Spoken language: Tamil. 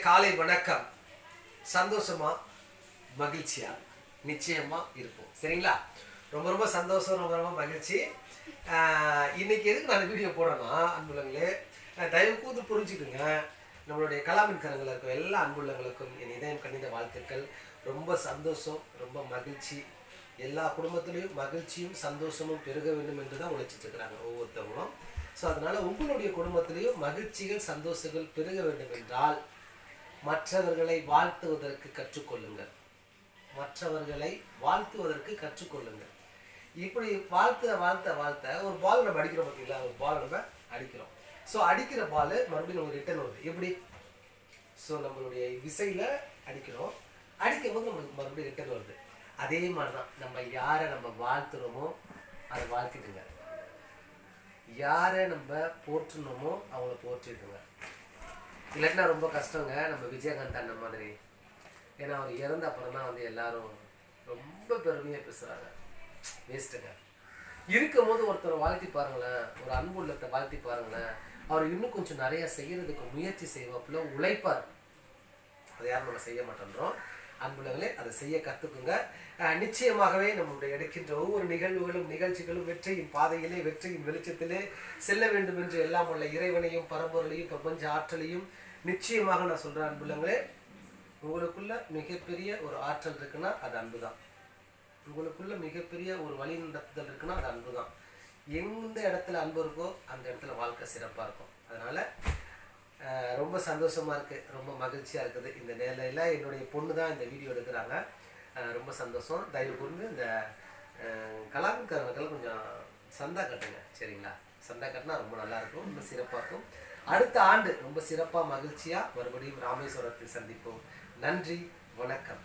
காலை வணக்கம். சந்தோஷமா மகிழ்ச்சியா நிச்சயமா இருப்போம். சரிங்களா? ரொம்ப ரொம்ப சந்தோஷம், ரொம்ப ரொம்ப மகிழ்ச்சி. இன்னைக்கு எதுக்கு நான் வீடியோ போடுறேன்னா, அன்புள்ளங்களே தயவு கூர்ந்து புரிஞ்சுக்குங்க. நம்மளுடைய கலாமின் கரங்களில் இருக்க எல்லா அன்புள்ளங்களுக்கும் என் இதயம் கணித வாழ்த்துக்கள். ரொம்ப சந்தோஷம், ரொம்ப மகிழ்ச்சி. எல்லா குடும்பத்திலையும் மகிழ்ச்சியும் சந்தோஷமும் பெருக வேண்டும் என்று தான் உழைச்சிட்டு இருக்கிறாங்க ஒவ்வொருத்தவங்களும். ஸோ அதனால் உங்களுடைய குடும்பத்திலையும் மகிழ்ச்சிகள் பெருக வேண்டும் என்றால் மற்றவர்களை வாழ்த்துவதற்கு கற்றுக்கொள்ளுங்கள். இப்படி வாழ்த்த ஒரு பால் நம்ம அடிக்கிறோம் பார்த்தீங்களா? ஒரு பால் நம்ம அடிக்கிறோம். ஸோ அடிக்கிற பால் மறுபடியும் நமக்கு ரிட்டர்ன் வருது. எப்படி? ஸோ நம்மளுடைய விசையில் அடிக்கிறோம், அடிக்கும் போது நம்மளுக்கு மறுபடியும் ரிட்டர்ன் வருது. அதே மாதிரி தான் நம்ம யாரை நம்ம வாழ்த்துறோமோ அதை வாழ்த்திட்டுங்க, யாரை நம்ம போற்றணுமோ அவங்கள போற்றிட்டுங்க. இல்லைன்னா ரொம்ப கஷ்டங்க. நம்ம விஜயகாந்த் அண்ணன் மாதிரி, ஏன்னா அவர் இறந்த அப்புறம் தான் எல்லாரும் ரொம்ப பெருமையாக பேசுகிறாங்க. வேஸ்ட்டுங்க. இருக்கும் போது ஒருத்தரை வாழ்த்தி பாருங்களேன், ஒரு அன்பு உள்ளத்தை வாழ்த்தி பாருங்களேன், அவர் இன்னும் கொஞ்சம் நிறைய செய்யறதுக்கு முயற்சி செய்வாப்புல, உழைப்பார். அதை யாரும் நம்ம செய்ய மாட்டேன்றோம். அன்புள்ளங்களே அதை செய்ய கற்றுக்குங்க. நிச்சயமாகவே நம்மளுடைய எடுக்கின்ற ஒவ்வொரு நிகழ்வுகளும் நிகழ்ச்சிகளும் வெற்றியின் பாதையிலே, வெற்றியின் வெளிச்சத்திலே செல்ல வேண்டும் என்று எல்லாம் உள்ள இறைவனையும் பரம்பொருளையும் பிரபஞ்ச ஆற்றலையும் நிச்சயமாக நான் சொல்கிறேன். அன்புள்ளங்களே, உங்களுக்குள்ள மிகப்பெரிய ஒரு ஆற்றல் இருக்குன்னா அது அன்பு தான். உங்களுக்குள்ள மிகப்பெரிய ஒரு வழி நடத்துதல் இருக்குன்னா அது அன்பு தான். எந்த இடத்துல அன்பு இருக்கோ அந்த இடத்துல வாழ்க்கை சிறப்பாக இருக்கும். அதனால் ரொம்ப சந்தோஷமாக இருக்குது, ரொம்ப மகிழ்ச்சியாக இருக்குது. இந்த நேரில் என்னுடைய பொண்ணு தான் இந்த வீடியோ எடுக்கிறாங்க. ரொம்ப சந்தோஷம். தயவு கூர்ந்து இந்த கலாமின்காரங்களுக்கெல்லாம் கொஞ்சம் சந்தா கட்டுங்க. சரிங்களா? சந்தா கட்டினா ரொம்ப நல்லாயிருக்கும், ரொம்ப சிறப்பாக இருக்கும். அடுத்த ஆண்டு ரொம்ப சிறப்பாக மகிழ்ச்சியாக மறுபடியும் ராமேஸ்வரத்தில் சந்திப்போம். நன்றி, வணக்கம்.